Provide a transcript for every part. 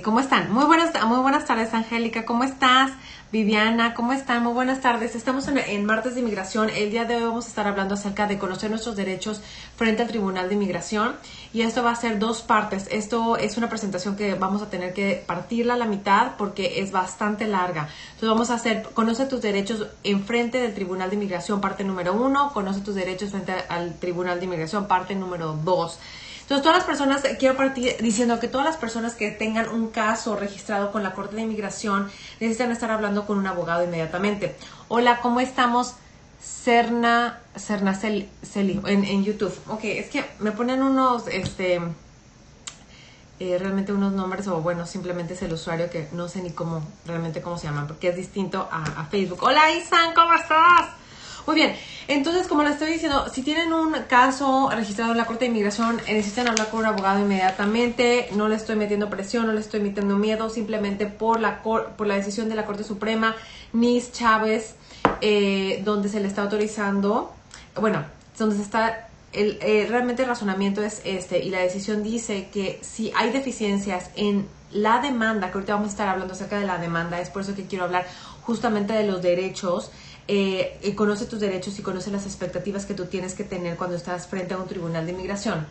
¿Cómo están? Muy buenas tardes, Angélica. ¿Cómo estás? Viviana, ¿cómo están? Muy buenas tardes. Estamos en Martes de Inmigración. El día de hoy vamos a estar hablando acerca de conocer nuestros derechos frente al Tribunal de Inmigración. Y esto va a ser dos partes. Esto es una presentación que vamos a tener que partirla a la mitad porque es bastante larga. Entonces vamos a hacer, conoce tus derechos en frente del Tribunal de Inmigración, parte número 1. Conoce tus derechos frente al Tribunal de Inmigración, parte número 2. Entonces, todas las personas, quiero partir diciendo que todas las personas que tengan un caso registrado con la Corte de Inmigración necesitan estar hablando con un abogado inmediatamente. Hola, ¿cómo estamos? Serna Celi en YouTube. Ok, es que me ponen unos, realmente unos nombres, o bueno, simplemente es el usuario que no sé ni realmente cómo se llaman, porque es distinto a Facebook. Hola, Isan, ¿cómo estás? Muy bien, entonces como les estoy diciendo, si tienen un caso registrado en la Corte de Inmigración, necesitan hablar con un abogado inmediatamente. No le estoy metiendo presión, no le estoy metiendo miedo, simplemente por la decisión de la Corte Suprema, Nis Chávez, donde se le está autorizando, bueno, donde se está, realmente el razonamiento es y la decisión dice que si hay deficiencias en la demanda, que ahorita vamos a estar hablando acerca de la demanda, es por eso que quiero hablar justamente de los derechos. Conoce tus derechos y conoce las expectativas que tú tienes que tener cuando estás frente a un tribunal de inmigración.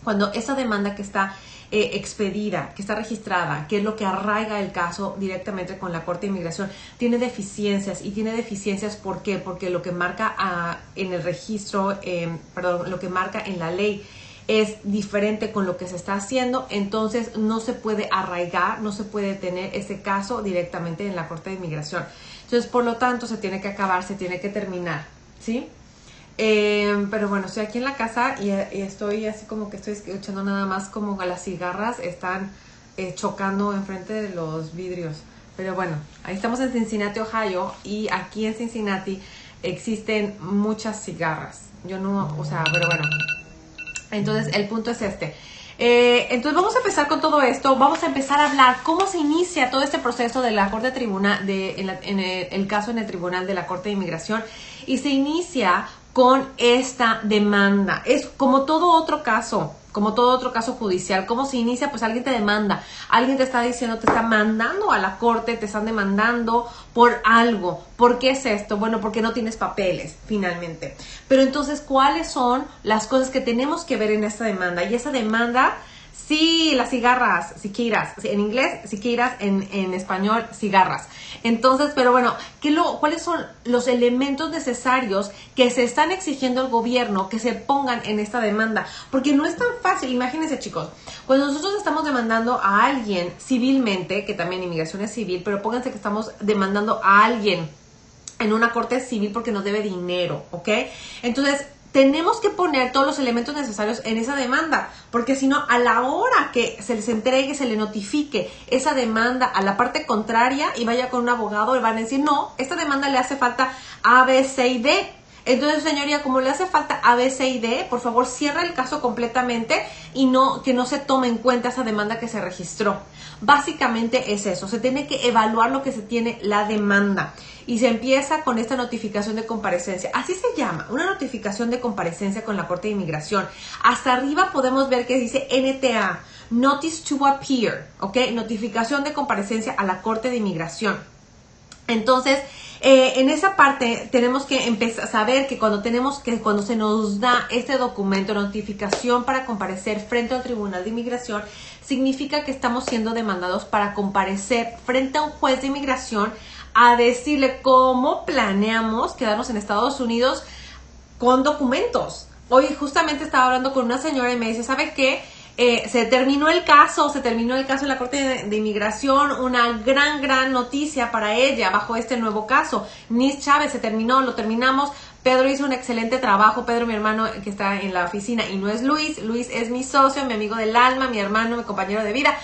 Cuando esa demanda que está expedida, que está registrada, que es lo que arraiga el caso directamente con la Corte de Inmigración, tiene deficiencias. Y tiene deficiencias, ¿por qué? Porque lo que marca en el registro, lo que marca en la ley es diferente con lo que se está haciendo, entonces no se puede arraigar, no se puede tener ese caso directamente en la Corte de Inmigración. Entonces, por lo tanto, se tiene que acabar, se tiene que terminar, ¿sí? Pero bueno, estoy aquí en la casa y estoy así como que estoy escuchando nada más como a las cigarras están chocando enfrente de los vidrios. Pero bueno, ahí estamos en Cincinnati, Ohio, y aquí en Cincinnati existen muchas cigarras. Yo no, o sea, pero bueno. Entonces, el punto es este. Entonces, vamos a empezar con todo esto. Vamos a empezar a hablar cómo se inicia todo este proceso de la Corte de Tribunal, el caso en el Tribunal de la Corte de Inmigración. Y se inicia con esta demanda. Es como todo otro caso judicial. ¿Cómo se inicia? Pues alguien te demanda, alguien te está diciendo, te está mandando a la corte, te están demandando por algo. ¿Por qué es esto? Bueno, porque no tienes papeles, finalmente. Pero entonces, ¿cuáles son las cosas que tenemos que ver en esta demanda? Y esa demanda, sí, las cigarras, siquiras, en inglés, siquiras, en español, cigarras. Entonces, pero bueno, ¿cuáles son los elementos necesarios que se están exigiendo al gobierno que se pongan en esta demanda? Porque no es tan fácil. Imagínense, chicos, cuando nosotros estamos demandando a alguien civilmente, que también inmigración es civil, pero pónganse que estamos demandando a alguien en una corte civil porque nos debe dinero, ¿ok? Entonces, tenemos que poner todos los elementos necesarios en esa demanda, porque si no, a la hora que se les entregue, se le notifique esa demanda a la parte contraria y vaya con un abogado, le van a decir, no, esta demanda le hace falta A, B, C y D. Entonces, señoría, como le hace falta A, B, C y D, por favor, cierra el caso completamente y que no se tome en cuenta esa demanda que se registró. Básicamente es eso, se tiene que evaluar lo que se tiene la demanda y se empieza con esta notificación de comparecencia. Así se llama, una notificación de comparecencia con la Corte de Inmigración. Hasta arriba podemos ver que dice NTA, Notice to Appear, ¿ok? Notificación de comparecencia a la Corte de Inmigración. Entonces, en esa parte tenemos que empezar a saber que cuando se nos da este documento, notificación para comparecer frente al Tribunal de Inmigración, significa que estamos siendo demandados para comparecer frente a un juez de inmigración a decirle cómo planeamos quedarnos en Estados Unidos con documentos. Hoy justamente estaba hablando con una señora y me dice, ¿sabe qué? Se terminó el caso en la Corte de Inmigración, una gran noticia para ella bajo este nuevo caso. Nis Chávez lo terminamos. Pedro hizo un excelente trabajo. Pedro, mi hermano que está en la oficina, y no es Luis. Luis es mi socio, mi amigo del alma, mi hermano, mi compañero de vida.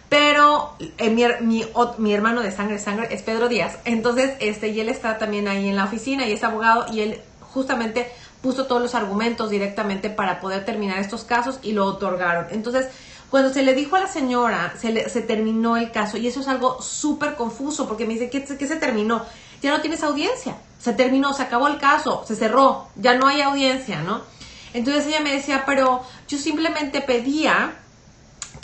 Pero mi hermano de sangre es Pedro Díaz. Entonces, y él está también ahí en la oficina y es abogado, y él justamente puso todos los argumentos directamente para poder terminar estos casos y lo otorgaron. Entonces, cuando se le dijo a la señora, se terminó el caso, y eso es algo súper confuso, porque me dice, ¿qué se terminó? Ya no tienes audiencia, se terminó, se acabó el caso, se cerró, ya no hay audiencia, ¿no? Entonces ella me decía, pero yo simplemente pedía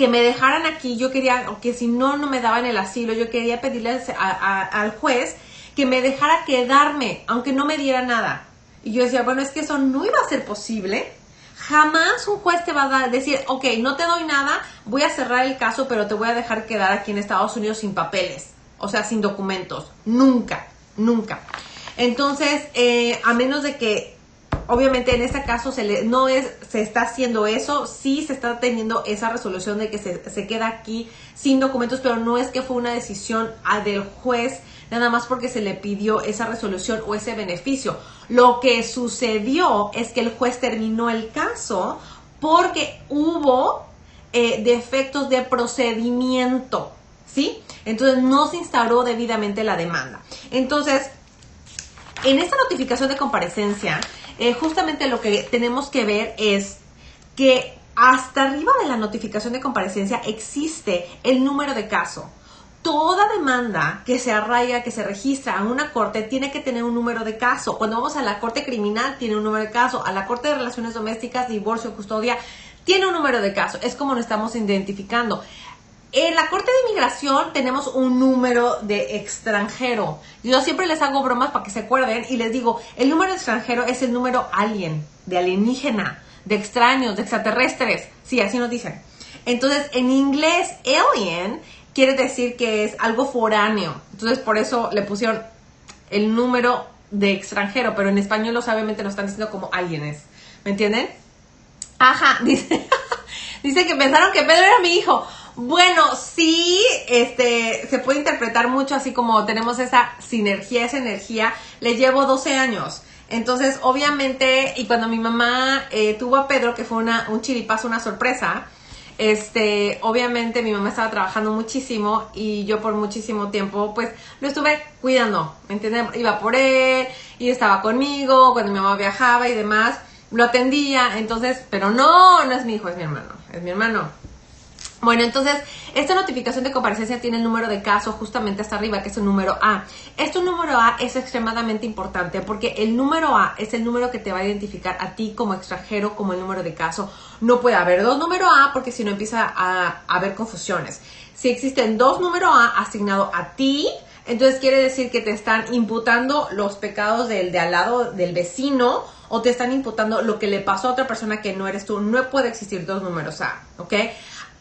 que me dejaran aquí. Yo quería, que si no me daban el asilo, yo quería pedirle al juez que me dejara quedarme, aunque no me diera nada. Y yo decía, bueno, es que eso no iba a ser posible. Jamás un juez te va a decir, ok, no te doy nada, voy a cerrar el caso, pero te voy a dejar quedar aquí en Estados Unidos sin papeles, o sea, sin documentos. Nunca, nunca. Entonces, a menos de que, obviamente en este caso se está haciendo eso, sí se está teniendo esa resolución de que se queda aquí sin documentos, pero no es que fue una decisión del juez, nada más porque se le pidió esa resolución o ese beneficio. Lo que sucedió es que el juez terminó el caso porque hubo defectos de procedimiento, ¿sí? Entonces no se instauró debidamente la demanda. Entonces, en esta notificación de comparecencia, justamente lo que tenemos que ver es que hasta arriba de la notificación de comparecencia existe el número de caso. Toda demanda que se arraiga, que se registra en una corte, tiene que tener un número de caso. Cuando vamos a la corte criminal, tiene un número de caso. A la corte de relaciones domésticas, divorcio, custodia, tiene un número de caso. Es como lo estamos identificando. En la corte de inmigración tenemos un número de extranjero. Yo siempre les hago bromas para que se acuerden y les digo, el número de extranjero es el número alien, de alienígena, de extraños, de extraterrestres. Sí, así nos dicen. Entonces, en inglés, alien quiere decir que es algo foráneo. Entonces, por eso le pusieron el número de extranjero, pero en español obviamente nos están diciendo como alienes. ¿Me entienden? Ajá, dice que pensaron que Pedro era mi hijo. Bueno, sí, se puede interpretar mucho así como tenemos esa sinergia, esa energía. Le llevo 12 años. Entonces, obviamente, y cuando mi mamá tuvo a Pedro, que fue un chiripazo, una sorpresa, obviamente mi mamá estaba trabajando muchísimo y yo por muchísimo tiempo, pues, lo estuve cuidando, ¿me entienden? Iba por él y estaba conmigo cuando mi mamá viajaba y demás, lo atendía, entonces, pero no es mi hijo, es mi hermano. Bueno, entonces, esta notificación de comparecencia tiene el número de caso justamente hasta arriba, que es el número A. Este número A es extremadamente importante porque el número A es el número que te va a identificar a ti como extranjero, como el número de caso. No puede haber dos números A porque si no empieza a haber confusiones. Si existen dos números A asignados a ti, entonces quiere decir que te están imputando los pecados del de al lado, del vecino, o te están imputando lo que le pasó a otra persona que no eres tú. No puede existir dos números A, ¿ok?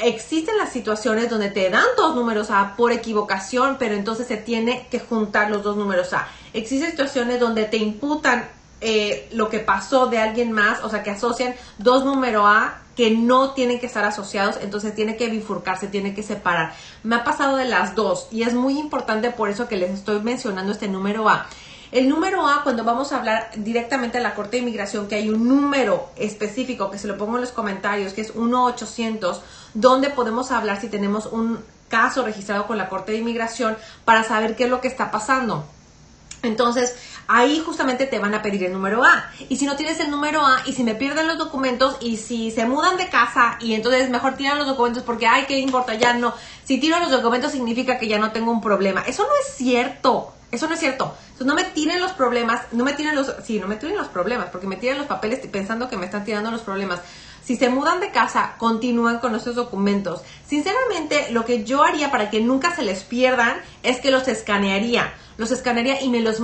Existen las situaciones donde te dan dos números A por equivocación, pero entonces se tiene que juntar los dos números A. Existen situaciones donde te imputan lo que pasó de alguien más, o sea, que asocian dos números A que no tienen que estar asociados, entonces tiene que bifurcarse, tiene que separar. Me ha pasado de las dos y es muy importante por eso que les estoy mencionando este número A. El número A, cuando vamos a hablar directamente a la Corte de Inmigración, que hay un número específico, que se lo pongo en los comentarios, que es 1-800, donde podemos hablar si tenemos un caso registrado con la Corte de Inmigración para saber qué es lo que está pasando. Entonces, ahí justamente te van a pedir el número A. Y si no tienes el número A, y si me pierden los documentos, y si se mudan de casa, y entonces mejor tiran los documentos porque, ay, ¿qué importa? Ya no. Si tiro los documentos significa que ya no tengo un problema. Eso no es cierto. Eso no es cierto. Entonces, no me tiren los problemas, no me tiren los problemas, porque me tiran los papeles pensando que me están tirando los problemas. Si se mudan de casa, continúan con esos documentos. Sinceramente, lo que yo haría para que nunca se les pierdan es que los escanearía y me los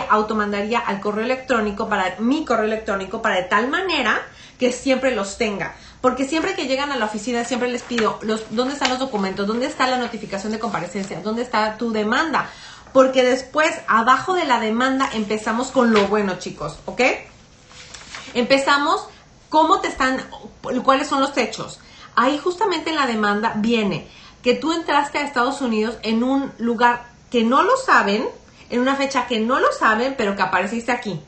automandaría al correo electrónico, para mi correo electrónico, para de tal manera que siempre los tenga. Porque siempre que llegan a la oficina, siempre les pido, ¿dónde están los documentos? ¿Dónde está la notificación de comparecencia? ¿Dónde está tu demanda? Porque después, abajo de la demanda, empezamos con lo bueno, chicos, ¿ok? Empezamos, ¿cuáles son los hechos? Ahí justamente en la demanda viene que tú entraste a Estados Unidos en un lugar que no lo saben, en una fecha que no lo saben, pero que apareciste aquí.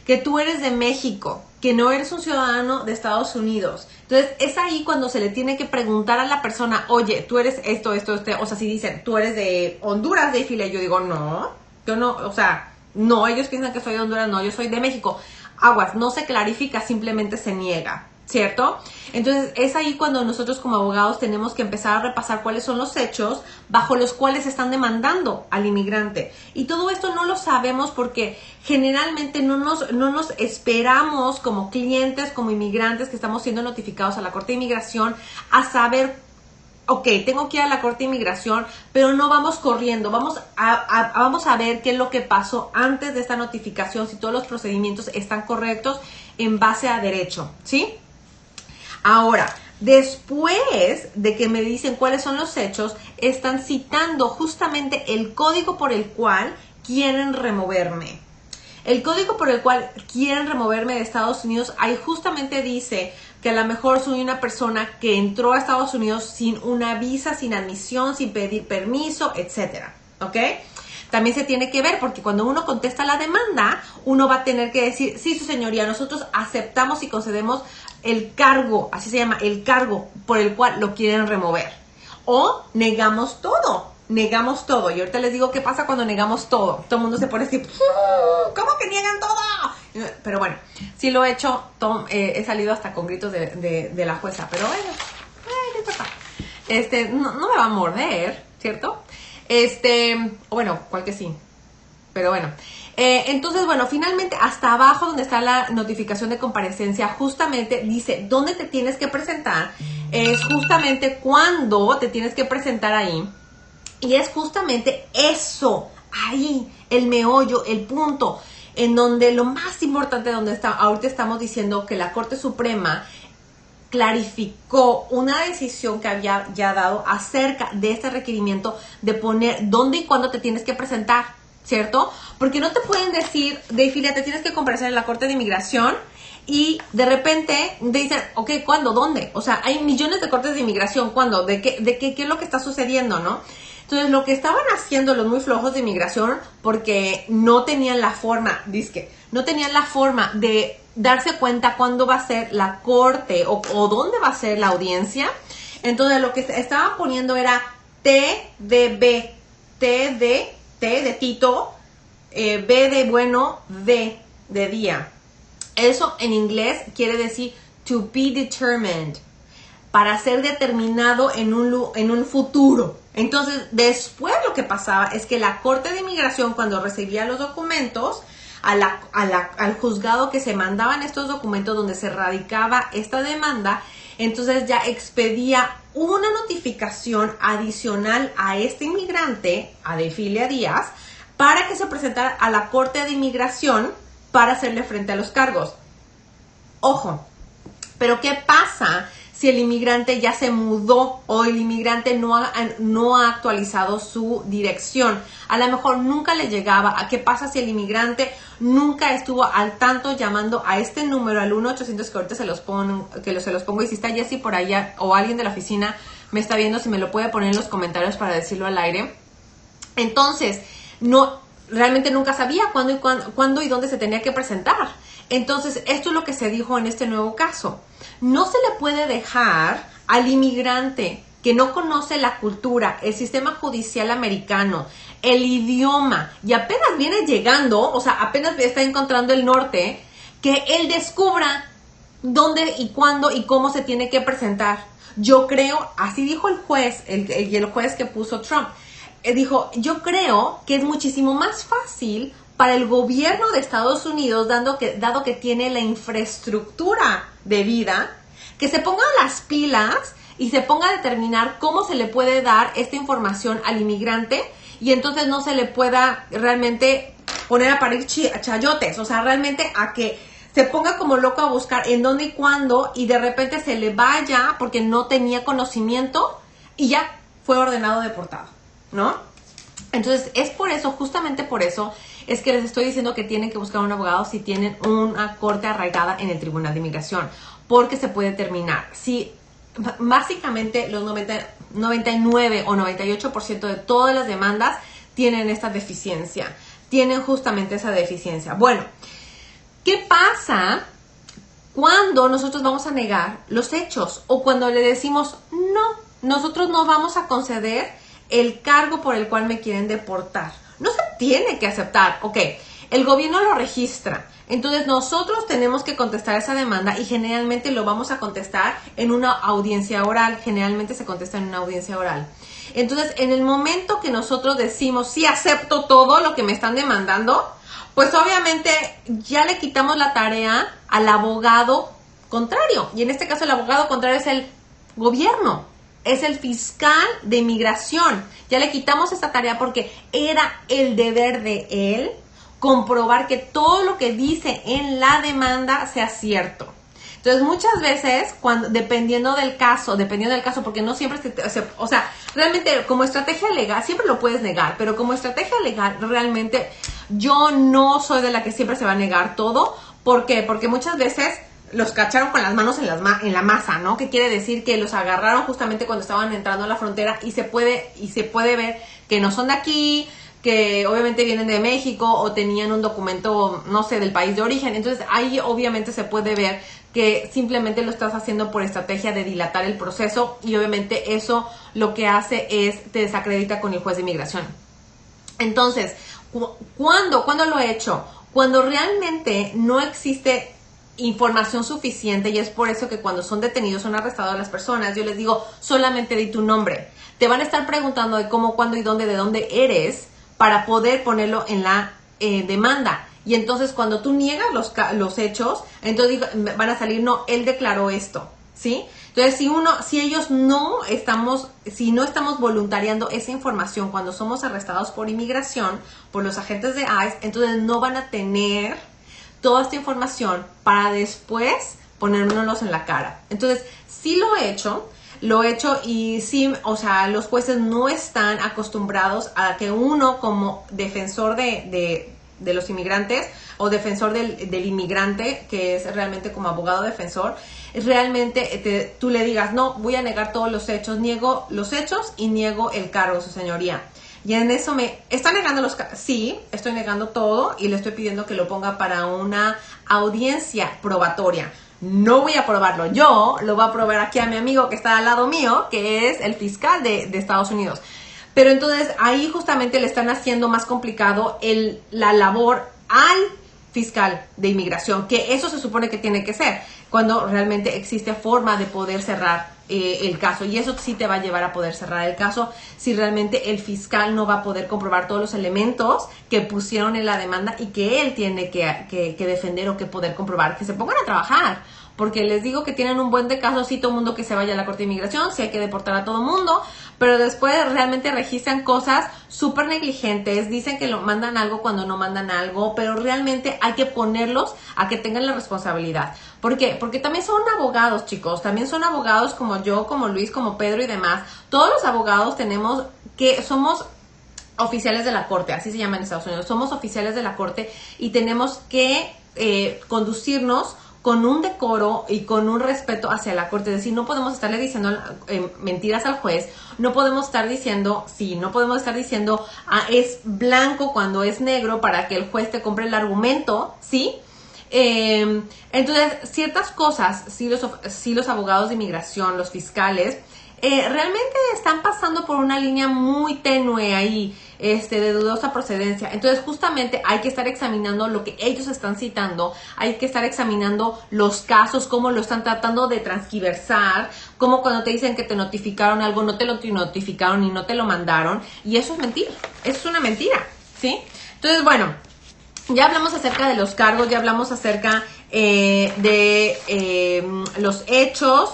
Que tú eres de México, que no eres un ciudadano de Estados Unidos. Entonces, es ahí cuando se le tiene que preguntar a la persona, oye, tú eres esto. O sea, si dicen, tú eres de Honduras, de Chile, yo digo, no, yo no, o sea, no, ellos piensan que soy de Honduras, no, yo soy de México. Aguas, no se clarifica, simplemente se niega, ¿cierto? Entonces, es ahí cuando nosotros como abogados tenemos que empezar a repasar cuáles son los hechos bajo los cuales están demandando al inmigrante. Y todo esto no lo sabemos porque generalmente no nos esperamos como clientes, como inmigrantes que estamos siendo notificados a la Corte de Inmigración a saber ok, tengo que ir a la Corte de Inmigración, pero no vamos corriendo, vamos a ver qué es lo que pasó antes de esta notificación, si todos los procedimientos están correctos en base a derecho, ¿sí? Ahora, después de que me dicen cuáles son los hechos, están citando justamente el código por el cual quieren removerme. El código por el cual quieren removerme de Estados Unidos, ahí justamente dice que a lo mejor soy una persona que entró a Estados Unidos sin una visa, sin admisión, sin pedir permiso, etcétera, ¿ok? También se tiene que ver porque cuando uno contesta la demanda, uno va a tener que decir, sí, su señoría, nosotros aceptamos y concedemos el cargo, así se llama, el cargo por el cual lo quieren remover. O negamos todo. Negamos todo. Y ahorita les digo qué pasa cuando negamos todo. Todo el mundo se pone así, ¿cómo que niegan todo? Pero bueno, sí lo he hecho, he salido hasta con gritos de la jueza, pero bueno, no importa. No me va a morder, ¿cierto? Bueno, cual que sí, pero bueno. Entonces, bueno, finalmente hasta abajo donde está la notificación de comparecencia, justamente dice dónde te tienes que presentar, es justamente cuándo te tienes que presentar ahí. Y es justamente eso, ahí, el meollo, el punto, en donde lo más importante, ahorita estamos diciendo que la Corte Suprema clarificó una decisión que había ya dado acerca de este requerimiento de poner dónde y cuándo te tienes que presentar, ¿cierto? Porque no te pueden decir, Deifilia, te tienes que comparecer en la Corte de Inmigración y de repente dicen, ok, ¿cuándo? ¿Dónde? O sea, hay millones de cortes de inmigración, ¿cuándo? ¿De qué es lo que está sucediendo, no? Entonces, lo que estaban haciendo los muy flojos de inmigración, porque no tenían la forma, no tenían la forma de darse cuenta cuándo va a ser la corte o dónde va a ser la audiencia. Entonces, lo que estaban poniendo era TDB, T de Tito, B de bueno, D de día. Eso en inglés quiere decir to be determined, para ser determinado en un futuro. Entonces, después lo que pasaba es que la Corte de Inmigración, cuando recibía los documentos, al juzgado que se mandaban estos documentos donde se radicaba esta demanda, entonces ya expedía una notificación adicional a este inmigrante, a Deifilia Díaz, para que se presentara a la Corte de Inmigración para hacerle frente a los cargos. Ojo, pero ¿qué pasa si el inmigrante ya se mudó o el inmigrante no ha actualizado su dirección? A lo mejor nunca le llegaba. ¿A qué pasa si el inmigrante nunca estuvo al tanto llamando a este número, al 1-800, que ahorita se los pongo, y si está Jessy por allá o alguien de la oficina me está viendo, si me lo puede poner en los comentarios para decirlo al aire? Entonces, realmente nunca sabía cuándo y dónde se tenía que presentar. Entonces, esto es lo que se dijo en este nuevo caso. No se le puede dejar al inmigrante que no conoce la cultura, el sistema judicial americano, el idioma, y apenas viene llegando, o sea, apenas está encontrando el norte, que él descubra dónde y cuándo y cómo se tiene que presentar. Yo creo, así dijo el juez, el juez que puso Trump, dijo, yo creo que es muchísimo más fácil para el gobierno de Estados Unidos, dado que tiene la infraestructura de vida, que se ponga las pilas y se ponga a determinar cómo se le puede dar esta información al inmigrante, y entonces no se le pueda realmente poner a parir chayotes, o sea, realmente a que se ponga como loco a buscar en dónde y cuándo, y de repente se le vaya porque no tenía conocimiento y ya fue ordenado deportado, ¿no? Entonces, es por eso, justamente por eso, es que les estoy diciendo que tienen que buscar un abogado si tienen una corte arraigada en el Tribunal de Inmigración, porque se puede terminar. Si básicamente los 99 o 98% de todas las demandas tienen esta deficiencia, tienen justamente esa deficiencia. Bueno, ¿qué pasa cuando nosotros vamos a negar los hechos o cuando le decimos no, nosotros no vamos a conceder el cargo por el cual me quieren deportar? No se tiene que aceptar. Ok, el gobierno lo registra. Entonces nosotros tenemos que contestar esa demanda y generalmente lo vamos a contestar en una audiencia oral. Generalmente se contesta en una audiencia oral. Entonces, en el momento que nosotros decimos, sí, acepto todo lo que me están demandando, pues obviamente ya le quitamos la tarea al abogado contrario. Y en este caso el abogado contrario es el gobierno. es el fiscal de inmigración. Ya le quitamos esta tarea porque era el deber de él comprobar que todo lo que dice en la demanda sea cierto. Entonces, muchas veces, dependiendo del caso, porque no siempre o sea, realmente como estrategia legal, siempre lo puedes negar, pero como estrategia legal, realmente yo no soy de la que siempre se va a negar todo. ¿Por qué? Porque muchas veces los cacharon con las manos en la masa, ¿no? Que quiere decir que los agarraron justamente cuando estaban entrando a la frontera y se puede ver que no son de aquí, que obviamente vienen de México o tenían un documento, no sé, del país de origen. Entonces, ahí obviamente se puede ver que simplemente lo estás haciendo por estrategia de dilatar el proceso y obviamente eso lo que hace es te desacredita con el juez de inmigración. Entonces, ¿cuándo lo he hecho? Cuando realmente no existe información suficiente, y es por eso que cuando son detenidos, son arrestados las personas, yo les digo, solamente di tu nombre. Te van a estar preguntando de cómo, cuándo y dónde, de dónde eres para poder ponerlo en la demanda. Y entonces cuando tú niegas los hechos, entonces van a salir, no, él declaró esto, ¿sí? Entonces si no estamos voluntariando esa información cuando somos arrestados por inmigración, por los agentes de ICE, entonces no van a tener toda esta información para después ponérnoslos en la cara. Entonces, sí lo he hecho y sí, o sea, los jueces no están acostumbrados a que uno como defensor de los inmigrantes o defensor del inmigrante, que es realmente como abogado defensor, realmente tú le digas, no, voy a negar todos los hechos, niego los hechos y niego el cargo, su señoría. Y en eso ¿está negando los cargos? Sí, estoy negando todo y le estoy pidiendo que lo ponga para una audiencia probatoria. No voy a probarlo yo, lo voy a probar aquí a mi amigo que está al lado mío, que es el fiscal de Estados Unidos. Pero entonces ahí justamente le están haciendo más complicado la labor al fiscal de inmigración, que eso se supone que tiene que ser, cuando realmente existe forma de poder cerrar el caso. Y eso sí te va a llevar a poder cerrar el caso si realmente el fiscal no va a poder comprobar todos los elementos que pusieron en la demanda y que él tiene que defender o que poder comprobar, que se pongan a trabajar. Porque les digo que tienen un buen de casos, sí, todo el mundo que se vaya a la Corte de Inmigración, sí hay que deportar a todo el mundo, pero después realmente registran cosas súper negligentes, dicen que lo mandan algo cuando no mandan algo, pero realmente hay que ponerlos a que tengan la responsabilidad. ¿Por qué? Porque también son abogados, chicos, también son abogados como yo, como Luis, como Pedro y demás. Todos los abogados somos oficiales de la corte, así se llama en Estados Unidos, somos oficiales de la corte y tenemos que conducirnos con un decoro y con un respeto hacia la corte. Es decir, no podemos estarle diciendo mentiras al juez, no podemos estar diciendo, es blanco cuando es negro para que el juez te compre el argumento, ¿sí? Entonces, ciertas cosas, sí los abogados de inmigración, los fiscales, realmente están pasando por una línea muy tenue ahí, de dudosa procedencia. Entonces, justamente hay que estar examinando lo que ellos están citando, hay que estar examinando los casos, cómo lo están tratando de transgiversar, como cuando te dicen que te notificaron algo, no te lo notificaron y no te lo mandaron, y eso es mentira, eso es una mentira, ¿sí? Entonces, bueno, ya hablamos acerca de los cargos, ya hablamos acerca de los hechos,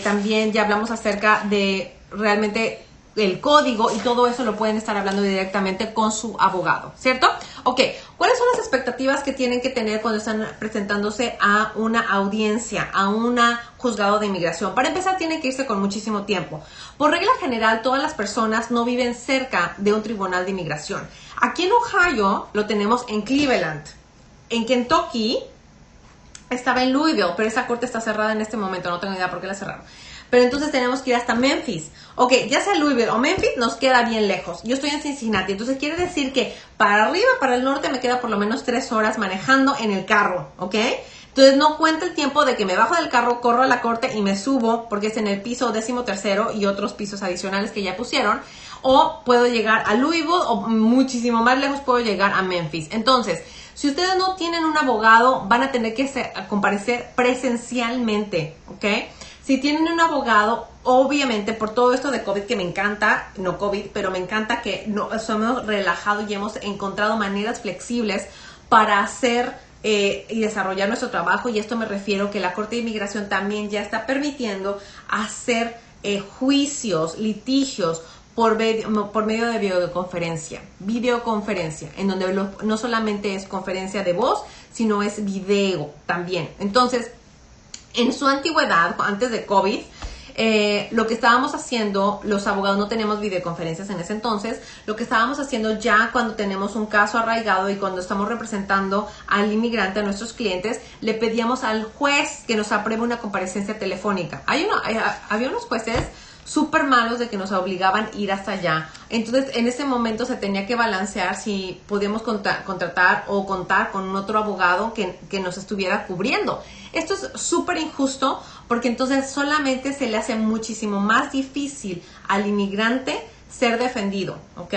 también ya hablamos acerca de realmente el código y todo eso lo pueden estar hablando directamente con su abogado, ¿cierto? Ok, ¿cuáles son las expectativas que tienen que tener cuando están presentándose a una audiencia, a un juzgado de inmigración? Para empezar, tienen que irse con muchísimo tiempo. Por regla general, todas las personas no viven cerca de un tribunal de inmigración. Aquí en Ohio lo tenemos en Cleveland. En Kentucky estaba en Louisville, pero esa corte está cerrada en este momento, no tengo idea por qué la cerraron. Pero entonces tenemos que ir hasta Memphis. Ok, ya sea Louisville o Memphis, nos queda bien lejos. Yo estoy en Cincinnati, entonces quiere decir que para arriba, para el norte, me queda por lo menos 3 horas manejando en el carro, ¿ok? Entonces no cuenta el tiempo de que me bajo del carro, corro a la corte y me subo, porque es en el piso 13º y otros pisos adicionales que ya pusieron. O puedo llegar a Louisville o muchísimo más lejos puedo llegar a Memphis. Entonces, si ustedes no tienen un abogado, van a tener que comparecer presencialmente, ¿ok? Si tienen un abogado, obviamente por todo esto de COVID que me encanta, no COVID, pero me encanta que nos hemos relajado y hemos encontrado maneras flexibles para hacer y desarrollar nuestro trabajo. Y esto me refiero que la Corte de Inmigración también ya está permitiendo hacer juicios, litigios por medio de videoconferencia, en donde no solamente es conferencia de voz, sino es video también. Entonces, en su antigüedad, antes de COVID, lo que estábamos haciendo, los abogados no teníamos videoconferencias en ese entonces, lo que estábamos haciendo ya cuando tenemos un caso arraigado y cuando estamos representando al inmigrante, a nuestros clientes, le pedíamos al juez que nos apruebe una comparecencia telefónica. Había unos jueces súper malos de que nos obligaban a ir hasta allá. Entonces, en ese momento se tenía que balancear si podíamos contratar o contar con un otro abogado que nos estuviera cubriendo. Esto es súper injusto porque entonces solamente se le hace muchísimo más difícil al inmigrante ser defendido, ¿ok?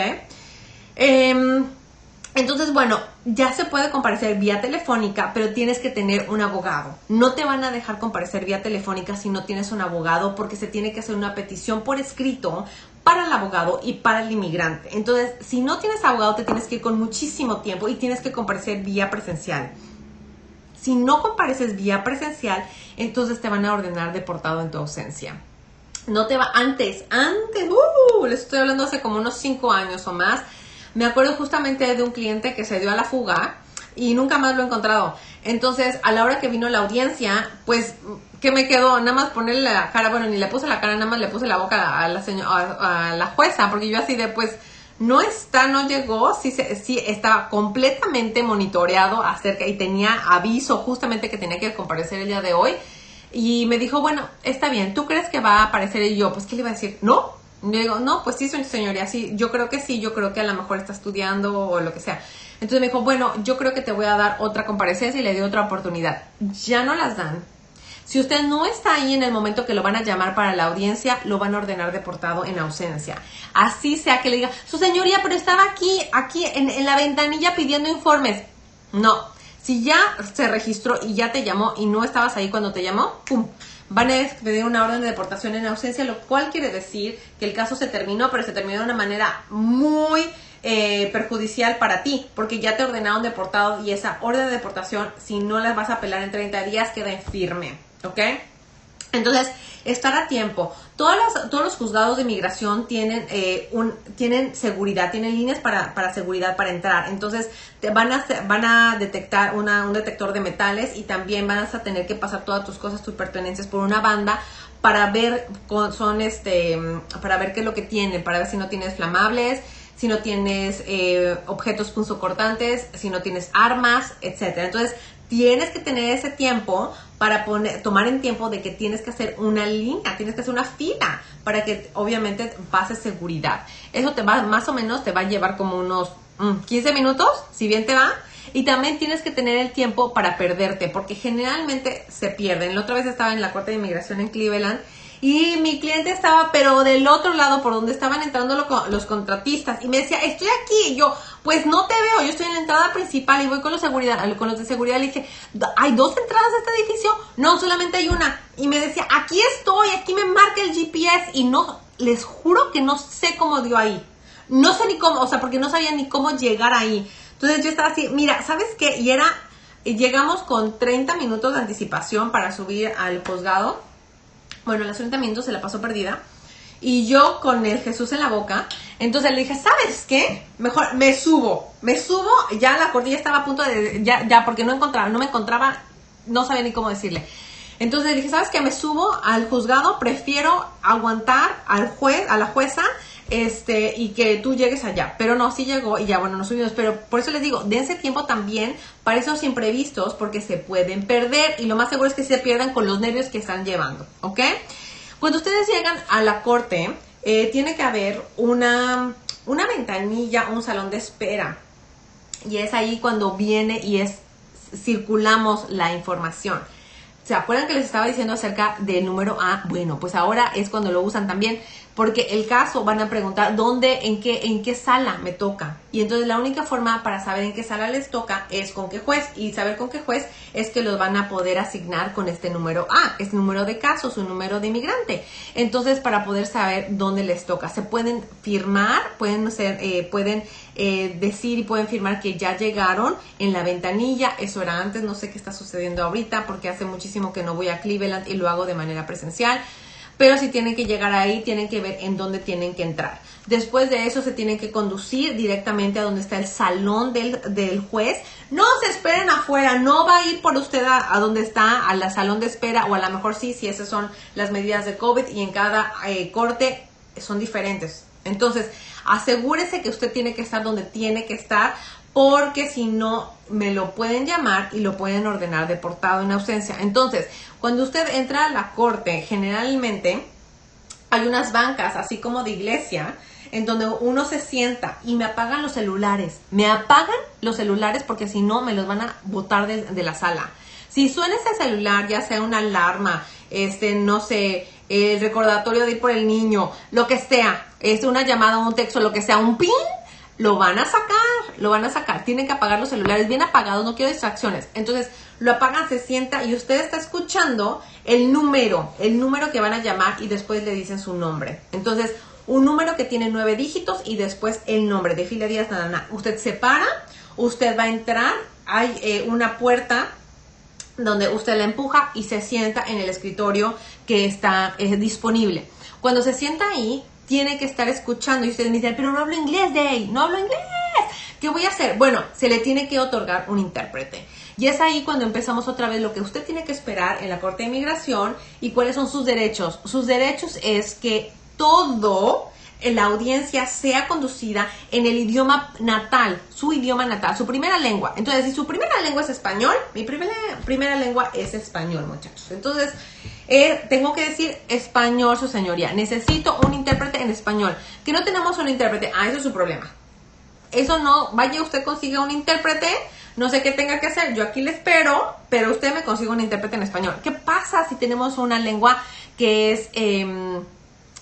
Entonces, bueno, ya se puede comparecer vía telefónica, pero tienes que tener un abogado. No te van a dejar comparecer vía telefónica si no tienes un abogado, porque se tiene que hacer una petición por escrito para el abogado y para el inmigrante. Entonces, si no tienes abogado, te tienes que ir con muchísimo tiempo y tienes que comparecer vía presencial. Si no compareces vía presencial, entonces te van a ordenar deportado en tu ausencia. No te va antes, les estoy hablando hace como unos 5 años o más. Me acuerdo justamente de un cliente que se dio a la fuga y nunca más lo he encontrado. Entonces, a la hora que vino la audiencia, pues, ¿qué me quedó? Nada más ponerle la cara, bueno, ni le puse la cara, nada más le puse la boca a la jueza, porque yo así de, pues, no llegó, sí estaba completamente monitoreado acerca y tenía aviso justamente que tenía que comparecer el día de hoy. Y me dijo, bueno, está bien, ¿tú crees que va a aparecer? Y yo, pues, ¿qué le iba a decir? No. Yo digo, no, pues sí, señoría, sí, yo creo que a lo mejor está estudiando o lo que sea. Entonces me dijo, bueno, yo creo que te voy a dar otra comparecencia y le di otra oportunidad. Ya no las dan. Si usted no está ahí en el momento que lo van a llamar para la audiencia, lo van a ordenar deportado en ausencia. Así sea que le diga, su señoría, pero estaba aquí en la ventanilla pidiendo informes. No, si ya se registró y ya te llamó y no estabas ahí cuando te llamó, ¡pum!, van a expedir una orden de deportación en ausencia, lo cual quiere decir que el caso se terminó, pero se terminó de una manera muy perjudicial para ti, porque ya te ordenaron deportado y esa orden de deportación, si no la vas a apelar en 30 días, queda en firme, ¿ok? Entonces, estar a tiempo. Todos los juzgados de inmigración tienen seguridad, tienen líneas para seguridad para entrar. Entonces, te van a detectar un detector de metales y también vas a tener que pasar todas tus cosas, tus pertenencias por una banda para ver para ver qué es lo que tienen, para ver si no tienes flamables, si no tienes objetos punzocortantes, si no tienes armas, etcétera. Entonces, tienes que tener ese tiempo para tomar en tiempo de que tienes que hacer una línea, tienes que hacer una fila para que obviamente pases seguridad. Eso más o menos te va a llevar como unos 15 minutos, si bien te va. Y también tienes que tener el tiempo para perderte, porque generalmente se pierden. La otra vez estaba en la Corte de Inmigración en Cleveland y mi cliente estaba, pero del otro lado, por donde estaban entrando los contratistas. Y me decía, estoy aquí. Y yo, pues no te veo. Yo estoy en la entrada principal y voy con los de seguridad. Le dije, ¿hay 2 entradas a este edificio? No, solamente hay una. Y me decía, aquí estoy, aquí me marca el GPS. Y no, les juro que no sé cómo dio ahí. No sé ni cómo, porque no sabía ni cómo llegar ahí. Entonces yo estaba así, mira, ¿sabes qué? Llegamos con 30 minutos de anticipación para subir al juzgado. Bueno, las 30 minutos se la pasó perdida. Y yo con el Jesús en la boca. Entonces le dije, ¿sabes qué? Mejor me subo. Ya la cordilla estaba a punto de... Ya, porque no me encontraba, no sabía ni cómo decirle. Entonces le dije, ¿sabes qué? Me subo al juzgado, prefiero aguantar al juez, a la jueza, y que tú llegues allá. Pero no, sí llegó y ya, bueno, nos subimos. Pero por eso les digo, dense tiempo también para esos imprevistos, porque se pueden perder. Y lo más seguro es que se pierdan con los nervios que están llevando, ¿ok? Cuando ustedes llegan a la corte, tiene que haber una ventanilla, un salón de espera. Y es ahí cuando viene y circulamos la información. ¿Se acuerdan que les estaba diciendo acerca del número A? Bueno, pues ahora es cuando lo usan también, porque el caso van a preguntar en qué sala me toca. Y entonces la única forma para saber en qué sala les toca es con qué juez. Y saber con qué juez es que los van a poder asignar con este número A, es número de caso, su número de inmigrante. Entonces, para poder saber dónde les toca, se pueden firmar, pueden decir y pueden firmar que ya llegaron en la ventanilla. Eso era antes, no sé qué está sucediendo ahorita, porque hace muchísimo que no voy a Cleveland y lo hago de manera presencial. pero si tienen que llegar ahí, tienen que ver en dónde tienen que entrar. Después de eso se tienen que conducir directamente a donde está el salón del juez. No se esperen afuera, no va a ir por usted a donde está, al salón de espera, o a lo mejor sí, si esas son las medidas de COVID y en cada corte son diferentes. Entonces, asegúrese que usted tiene que estar donde tiene que estar, porque si no, me lo pueden llamar y lo pueden ordenar deportado en ausencia. Entonces, cuando usted entra a la corte, generalmente hay unas bancas, así como de iglesia, en donde uno se sienta y me apagan los celulares. Me apagan los celulares porque si no me los van a botar de la sala. Si suena ese celular, ya sea una alarma, no sé, el recordatorio de ir por el niño, lo que sea, una llamada, un texto, lo que sea, un pin, lo van a sacar. Tienen que apagar los celulares bien apagados, no quiero distracciones. Entonces, lo apagan, se sienta y usted está escuchando el número que van a llamar y después le dicen su nombre. Entonces, un número que tiene 9 dígitos y después el nombre de Filia Díaz Nadana. Usted se para, usted va a entrar, hay una puerta donde usted la empuja y se sienta en el escritorio que está disponible. Cuando se sienta ahí, tiene que estar escuchando y usted me dice, pero no hablo inglés, Day, no hablo inglés. ¿Qué voy a hacer? Bueno, se le tiene que otorgar un intérprete. Y es ahí cuando empezamos otra vez lo que usted tiene que esperar en la Corte de Inmigración y cuáles son sus derechos. Sus derechos es que todo en la audiencia sea conducida en el idioma natal, su idioma natal, su primera lengua. Entonces, si su primera lengua es español, mi primera lengua es español, muchachos. Entonces, tengo que decir español, su señoría. Necesito un intérprete en español. Que no tenemos un intérprete, eso es su problema. Eso no, vaya usted consiga un intérprete, no sé qué tenga que hacer, yo aquí le espero, pero usted me consiga un intérprete en español. ¿Qué pasa si tenemos una lengua que es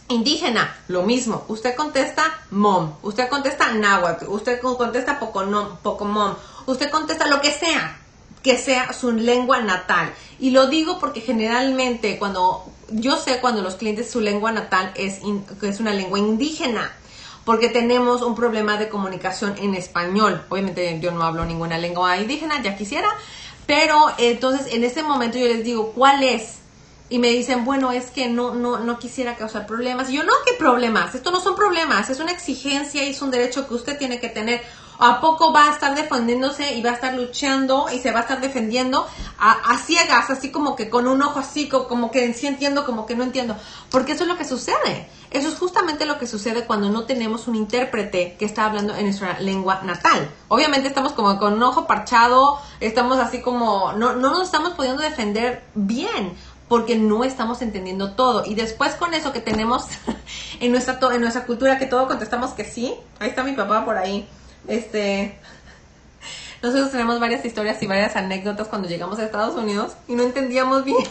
indígena? Lo mismo, usted contesta mom, usted contesta náhuatl, usted contesta pocomom, usted contesta lo que sea su lengua natal. Y lo digo porque generalmente cuando los clientes su lengua natal es una lengua indígena, porque tenemos un problema de comunicación en español. Obviamente yo no hablo ninguna lengua indígena, ya quisiera, pero entonces en ese momento yo les digo, ¿cuál es? Y me dicen, bueno, es que no quisiera causar problemas. Y yo, no, ¿qué problemas? Esto no son problemas, es una exigencia y es un derecho que usted tiene que tener. ¿A poco va a estar defendiéndose y va a estar luchando y se va a estar defendiendo a ciegas, así como que con un ojo así, como que sí entiendo, como que no entiendo? Porque eso es lo que sucede. Eso es justamente lo que sucede cuando no tenemos un intérprete que está hablando en nuestra lengua natal. Obviamente estamos como con un ojo parchado, estamos así como, no nos estamos pudiendo defender bien, porque no estamos entendiendo todo. Y después con eso que tenemos en nuestra cultura, que todo contestamos que sí. Ahí está mi papá por ahí. Nosotros tenemos varias historias y varias anécdotas cuando llegamos a Estados Unidos y no entendíamos bien.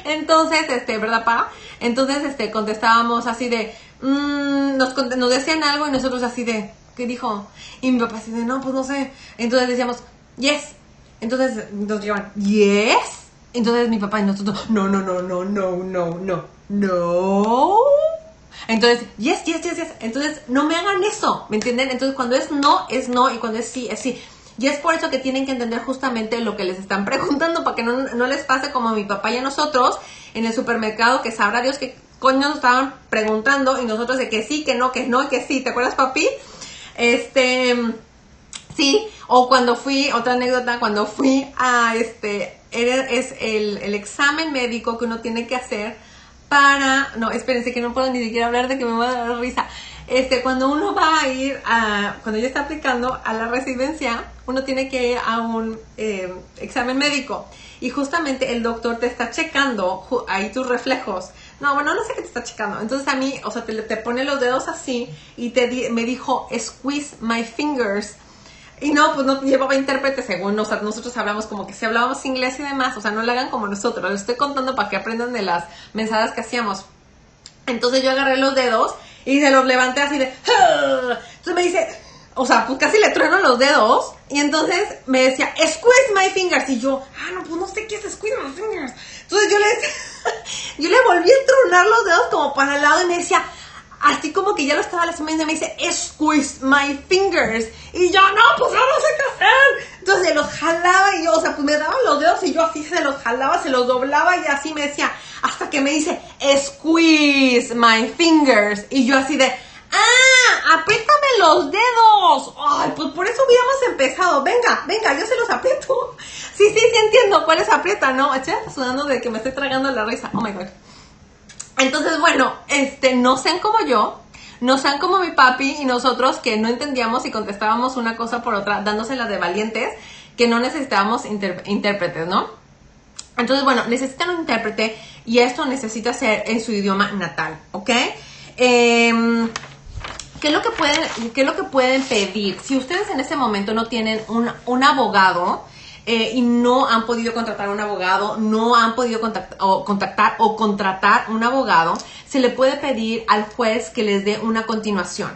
Entonces, ¿verdad, pa? Entonces, contestábamos así de, nos decían algo y nosotros así de, ¿qué dijo? Y mi papá así de, no, pues no sé. Entonces decíamos, yes. Entonces nos llevan, yes. Entonces mi papá y nosotros, no. Entonces, yes. Entonces, no me hagan eso, ¿me entienden? Entonces, cuando es no, y cuando es sí, es sí. Y es por eso que tienen que entender justamente lo que les están preguntando, para que no les pase como a mi papá y a nosotros en el supermercado, que sabrá Dios qué coño nos estaban preguntando, y nosotros de que sí, que no, y que sí. ¿Te acuerdas, papi? Sí, o cuando fui, otra anécdota, cuando fui a es el examen médico que uno tiene que hacer para, no, espérense que no puedo ni siquiera hablar de que me va a dar risa. Cuando uno va a ir cuando ya está aplicando a la residencia, uno tiene que ir a un examen médico y justamente el doctor te está checando ahí tus reflejos. No, bueno, no sé qué te está checando. Entonces a mí, o sea, te pone los dedos así y me dijo, squeeze my fingers. Y no, pues no llevaba intérprete según, o sea, nosotros hablamos como que si hablábamos inglés y demás, o sea, no lo hagan como nosotros, les estoy contando para que aprendan de las mensajes que hacíamos. Entonces yo agarré los dedos y se los levanté así de, ¡ah! Entonces me dice, o sea, pues casi le trueno los dedos, y entonces me decía, squeeze my fingers, y yo, no, pues no sé qué es squeeze my fingers. Entonces yo le volví a tronar los dedos como para el lado y me decía, así como que ya lo estaba lastimando y me dice, squeeze my fingers. Y yo, no, pues yo no sé qué hacer. Entonces los jalaba y yo, o sea, pues me daban los dedos y yo así se los jalaba, se los doblaba y así me decía, hasta que me dice, squeeze my fingers. Y yo así de, apriétame los dedos. Ay, pues por eso hubiéramos empezado. Venga, yo se los aprieto. Sí, entiendo cuáles aprietan, ¿no? Estoy sudando de que me estoy tragando la risa. Oh my God. Entonces, bueno, no sean como yo, no sean como mi papi y nosotros que no entendíamos y contestábamos una cosa por otra, dándoselas de valientes, que no necesitábamos intérpretes, ¿no? Entonces, bueno, necesitan un intérprete y esto necesita ser en su idioma natal, ¿ok? ¿Qué es lo que pueden pedir? Si ustedes en ese momento no tienen un abogado, y no han podido contratar un abogado, no han podido contactar o contratar un abogado, se le puede pedir al juez que les dé una continuación.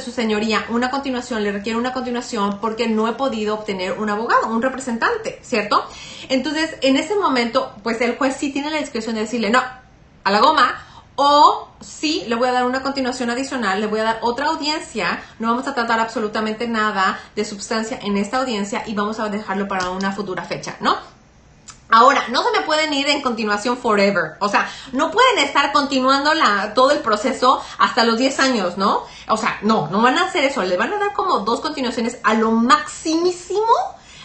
Su señoría, una continuación, le requiere una continuación porque no he podido obtener un abogado, un representante, ¿cierto? Entonces, en ese momento, pues el juez sí tiene la discreción de decirle no a la goma, o sí, le voy a dar una continuación adicional, le voy a dar otra audiencia, no vamos a tratar absolutamente nada de sustancia en esta audiencia y vamos a dejarlo para una futura fecha, ¿no? Ahora, no se me pueden ir en continuación forever, o sea, no pueden estar continuando todo el proceso hasta los 10 años, ¿no? O sea, no van a hacer eso, le van a dar como 2 continuaciones a lo maximísimo.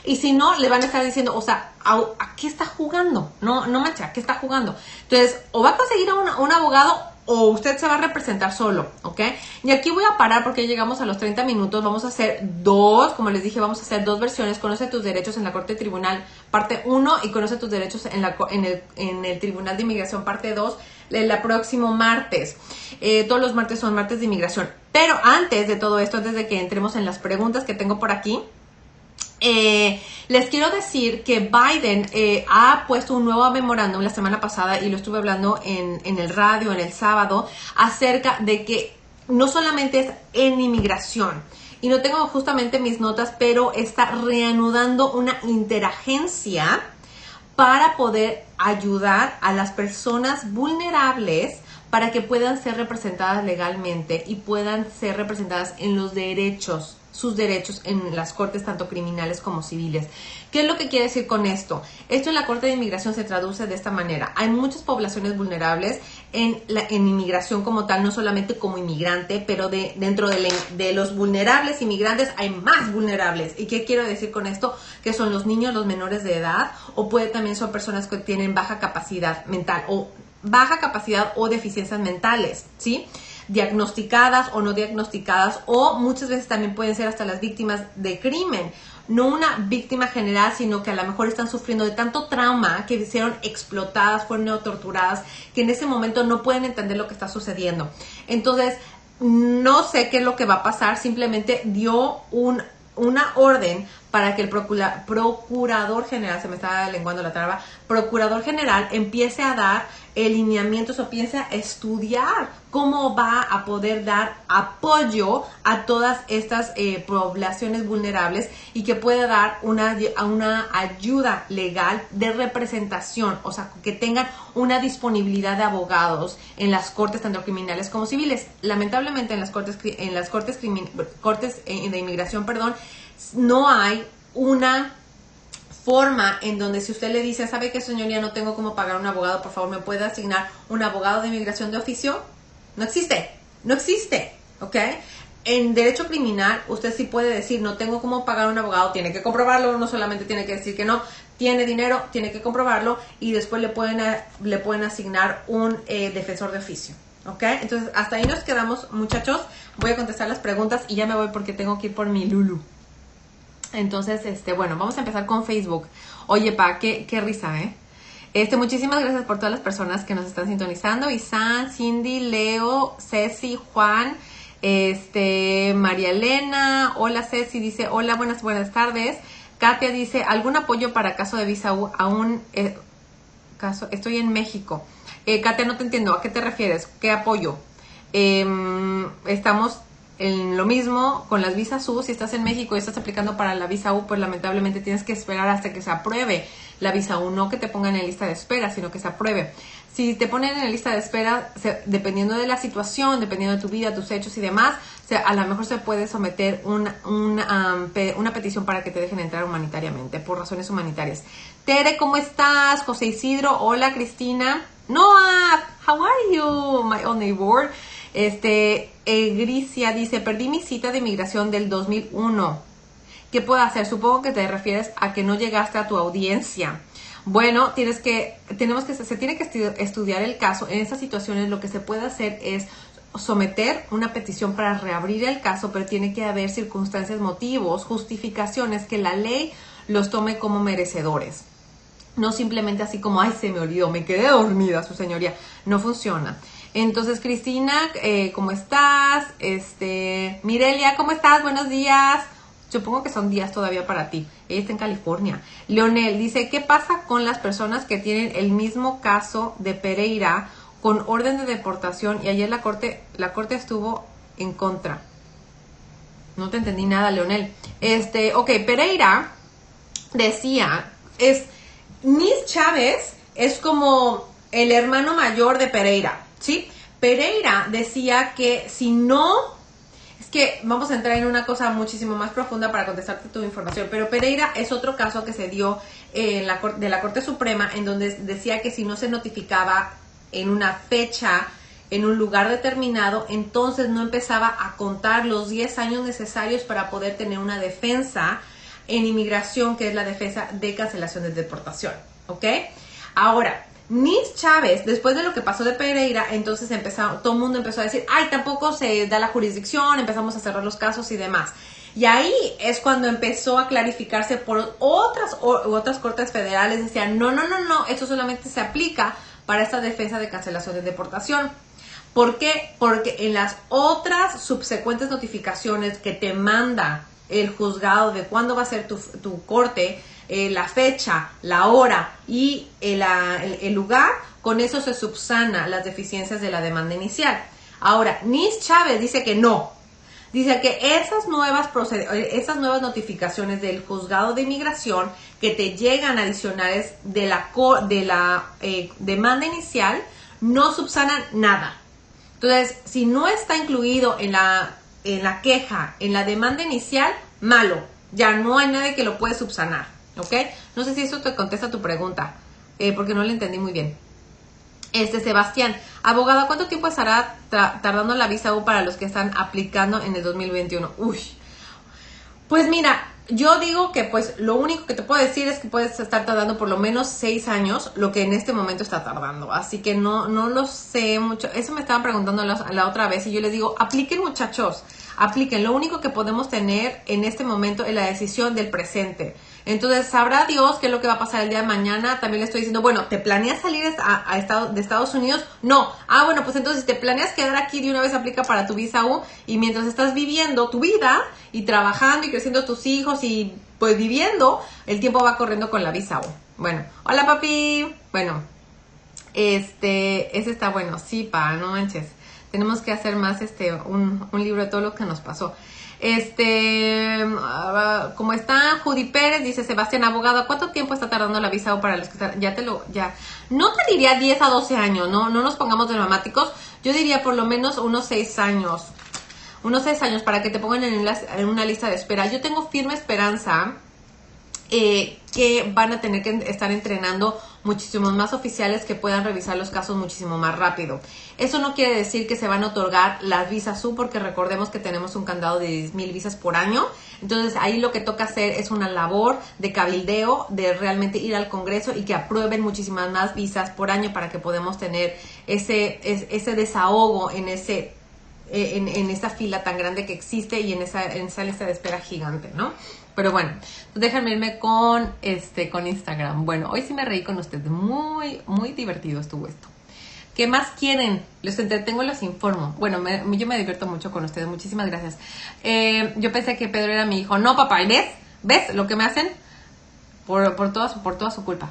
Y si no, le van a estar diciendo, o sea, ¿a qué está jugando? No mancha, ¿a qué está jugando? Entonces, o va a conseguir a un abogado o usted se va a representar solo, ¿ok? Y aquí voy a parar porque llegamos a los 30 minutos. Vamos a hacer como les dije, vamos a hacer 2 versiones. Conoce tus derechos en la Corte Tribunal, parte 1, y conoce tus derechos en el Tribunal de Inmigración, parte 2, el próximo martes. Todos los martes son martes de inmigración. Pero antes de todo esto, antes de que entremos en las preguntas que tengo por aquí, les quiero decir que Biden ha puesto un nuevo memorándum la semana pasada y lo estuve hablando en el radio, en el sábado, acerca de que no solamente es en inmigración, y no tengo justamente mis notas, pero está reanudando una interagencia para poder ayudar a las personas vulnerables para que puedan ser representadas legalmente y puedan ser representadas en los derechos, sus derechos en las cortes tanto criminales como civiles. ¿Qué es lo que quiere decir con esto? Esto en la Corte de Inmigración se traduce de esta manera. Hay muchas poblaciones vulnerables en inmigración como tal, no solamente como inmigrante, pero dentro de los vulnerables inmigrantes hay más vulnerables. ¿Y qué quiero decir con esto? Que son los niños, los menores de edad, o también son personas que tienen baja capacidad mental o deficiencias mentales, ¿sí? Diagnosticadas o no diagnosticadas, o muchas veces también pueden ser hasta las víctimas de crimen. No una víctima general, sino que a lo mejor están sufriendo de tanto trauma que hicieron explotadas, fueron torturadas, que en ese momento no pueden entender lo que está sucediendo. Entonces, no sé qué es lo que va a pasar, simplemente dio una orden para que el procurador general, se me estaba lenguando la traba, procurador general empiece a dar lineamientos o piense a estudiar cómo va a poder dar apoyo a todas estas poblaciones vulnerables y que pueda dar una ayuda legal de representación, o sea, que tengan una disponibilidad de abogados en las cortes tanto criminales como civiles. Lamentablemente en las cortes de inmigración, no hay una forma en donde si usted le dice, ¿sabe qué, señoría? No tengo cómo pagar un abogado, por favor, ¿me puede asignar un abogado de inmigración de oficio? No existe, ¿ok? En derecho criminal, usted sí puede decir, no tengo cómo pagar un abogado, tiene que comprobarlo, no solamente tiene que decir que no, tiene dinero, tiene que comprobarlo, y después le pueden asignar un defensor de oficio, ¿ok? Entonces, hasta ahí nos quedamos, muchachos. Voy a contestar las preguntas y ya me voy porque tengo que ir por mi Lulu. Entonces, bueno, vamos a empezar con Facebook. Oye, pa, qué risa, ¿eh? Muchísimas gracias por todas las personas que nos están sintonizando. Isan, Cindy, Leo, Ceci, Juan, María Elena. Hola, Ceci, dice, hola, buenas tardes. Katia dice, ¿algún apoyo para caso de visa aún? Estoy en México. Katia, no te entiendo, ¿a qué te refieres? ¿Qué apoyo? En lo mismo con las visas U, si estás en México y estás aplicando para la visa U, pues lamentablemente tienes que esperar hasta que se apruebe la visa U, no que te pongan en lista de espera, sino que se apruebe. Si te ponen en la lista de espera, dependiendo de la situación, dependiendo de tu vida, tus hechos y demás, a lo mejor se puede someter una petición para que te dejen entrar humanitariamente, por razones humanitarias. Tere, ¿cómo estás? José Isidro, hola Cristina. Noah, how are you, my old neighbor? Gricia dice, perdí mi cita de inmigración del 2001. ¿Qué puedo hacer? Supongo que te refieres a que no llegaste a tu audiencia. Bueno, se tiene que estudiar el caso. En esas situaciones lo que se puede hacer es someter una petición para reabrir el caso, pero tiene que haber circunstancias, motivos, justificaciones que la ley los tome como merecedores. No simplemente así como, ay, se me olvidó, me quedé dormida, su señoría. No funciona. Entonces, Cristina, ¿cómo estás? Mirelia, ¿cómo estás? Buenos días. Supongo que son días todavía para ti. Ella está en California. Leonel dice, ¿qué pasa con las personas que tienen el mismo caso de Pereira con orden de deportación y ayer la corte estuvo en contra? No te entendí nada, Leonel. Ok, Pereira decía, Nis Chávez es como el hermano mayor de Pereira, ¿sí? Pereira decía que si no... Es que vamos a entrar en una cosa muchísimo más profunda para contestarte tu información, pero Pereira es otro caso que se dio de la Corte Suprema, en donde decía que si no se notificaba en una fecha, en un lugar determinado, entonces no empezaba a contar los 10 años necesarios para poder tener una defensa en inmigración, que es la defensa de cancelación de deportación, ¿ok? Ahora, Nis Chávez, después de lo que pasó de Pereira, entonces todo el mundo empezó a decir, ay, tampoco se da la jurisdicción, empezamos a cerrar los casos y demás. Y ahí es cuando empezó a clarificarse por otras cortes federales, decían, no, esto solamente se aplica para esta defensa de cancelación de deportación. ¿Por qué? Porque en las otras subsecuentes notificaciones que te manda el juzgado de cuándo va a ser tu corte, la fecha, la hora y el lugar, con eso se subsana las deficiencias de la demanda inicial. Ahora, Nis Chávez dice que no. Dice que esas nuevas notificaciones del juzgado de inmigración que te llegan adicionales de la demanda inicial no subsanan nada. Entonces, si no está incluido en la queja, en la demanda inicial, malo. Ya no hay nadie que lo puede subsanar. ¿Ok? No sé si eso te contesta tu pregunta, porque no le entendí muy bien. Sebastián, abogada, ¿cuánto tiempo estará tardando la visa U para los que están aplicando en el 2021? Uy, pues mira, yo digo que pues lo único que te puedo decir es que puedes estar tardando por lo menos 6 años, lo que en este momento está tardando. Así que no lo sé mucho. Eso me estaban preguntando la otra vez y yo les digo, apliquen muchachos, apliquen. Lo único que podemos tener en este momento es la decisión del presente. Entonces, sabrá Dios qué es lo que va a pasar el día de mañana. También le estoy diciendo, bueno, ¿te planeas salir de Estados Unidos? No. Ah, bueno, pues entonces, si te planeas quedar aquí, de una vez aplica para tu visa U. Y mientras estás viviendo tu vida y trabajando y creciendo tus hijos y pues viviendo, el tiempo va corriendo con la visa U. Bueno, hola papi. Bueno, ese está bueno. Sí, no manches. Tenemos que hacer más un libro de todo lo que nos pasó. ¿Cómo está? Judy Pérez dice, Sebastián, abogado, ¿cuánto tiempo está tardando la visa U para los que están? No te diría 10 a 12 años, no nos pongamos dramáticos. Yo diría por lo menos unos 6 años. Unos 6 años para que te pongan en una lista de espera. Yo tengo firme esperanza que van a tener que estar entrenando muchísimos más oficiales que puedan revisar los casos muchísimo más rápido. Eso no quiere decir que se van a otorgar las visas U, porque recordemos que tenemos un candado de 10,000 visas por año. Entonces ahí lo que toca hacer es una labor de cabildeo, de realmente ir al Congreso y que aprueben muchísimas más visas por año para que podamos tener ese desahogo en esa fila tan grande que existe y en esa lista de espera gigante, ¿no? Pero bueno, déjenme irme con Instagram. Bueno, hoy sí me reí con ustedes. Muy, muy divertido estuvo esto. ¿Qué más quieren? Los entretengo, los informo. Bueno, yo me divierto mucho con ustedes. Muchísimas gracias. Yo pensé que Pedro era mi hijo. No, papá. ¿Ves? ¿Ves lo que me hacen? por toda su culpa.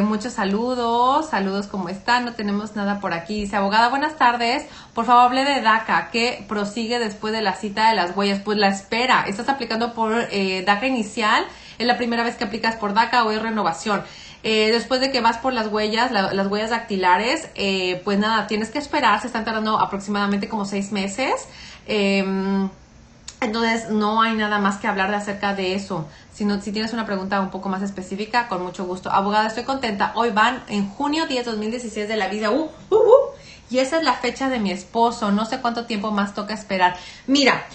Muchos saludos, ¿cómo están? No tenemos nada por aquí. Dice, abogada, buenas tardes. Por favor, hable de DACA. ¿Qué prosigue después de la cita de las huellas? Pues la espera. ¿Estás aplicando por DACA inicial? ¿Es la primera vez que aplicas por DACA o es renovación? Después de que vas por las huellas, las huellas dactilares, pues nada, tienes que esperar. Se están tardando aproximadamente como 6 meses. Entonces no hay nada más que hablar acerca de eso. Si tienes una pregunta un poco más específica, con mucho gusto. Abogada, estoy contenta. Hoy van en junio 10 2016 de la vida. Y esa es la fecha de mi esposo. No sé cuánto tiempo más toca esperar. Mira,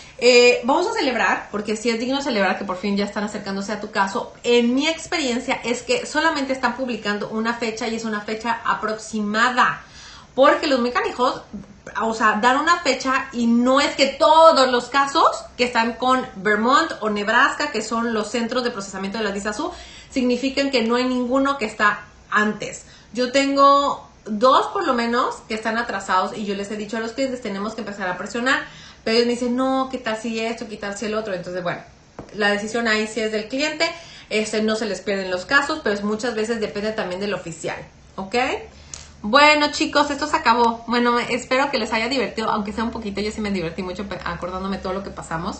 vamos a celebrar, porque sí es digno celebrar que por fin ya están acercándose a tu caso. En mi experiencia es que solamente están publicando una fecha y es una fecha aproximada. Porque los mecanijos, o sea, dan una fecha y no es que todos los casos que están con Vermont o Nebraska, que son los centros de procesamiento de las visas U, significan que no hay ninguno que está antes. Yo tengo 2 por lo menos que están atrasados y yo les he dicho a los clientes tenemos que empezar a presionar, pero ellos me dicen no, qué tal si esto, qué tal si el otro. Entonces bueno, la decisión ahí sí es del cliente, no se les pierden los casos, pero muchas veces depende también del oficial, ¿ok? Bueno, chicos, esto se acabó. Bueno, espero que les haya divertido, aunque sea un poquito. Yo sí me divertí mucho acordándome todo lo que pasamos.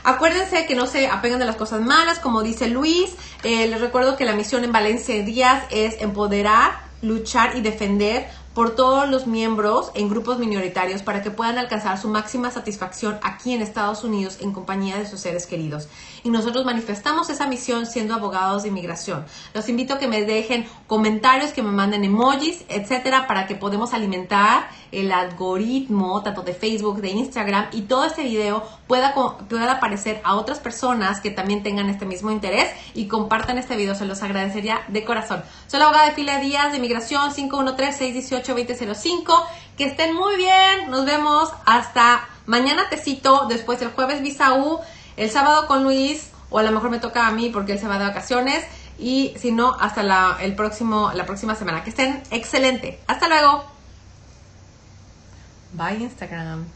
Acuérdense que no se apegan de las cosas malas, como dice Luis. Les recuerdo que la misión en Valencia Díaz es empoderar, luchar y defender por todos los miembros en grupos minoritarios para que puedan alcanzar su máxima satisfacción aquí en Estados Unidos en compañía de sus seres queridos. Y nosotros manifestamos esa misión siendo abogados de inmigración. Los invito a que me dejen comentarios, que me manden emojis, etcétera, para que podamos alimentar el algoritmo tanto de Facebook, de Instagram, y todo este video pueda aparecer a otras personas que también tengan este mismo interés y compartan este video. Se los agradecería de corazón. Soy la abogada de Filia Díaz de Inmigración, 513-618-2005. Que estén muy bien. Nos vemos hasta mañana tecito, después el jueves visa U, el sábado con Luis, o a lo mejor me toca a mí porque él se va de vacaciones, y si no, hasta la próxima semana. Que estén excelente. Hasta luego. Bye, Instagram.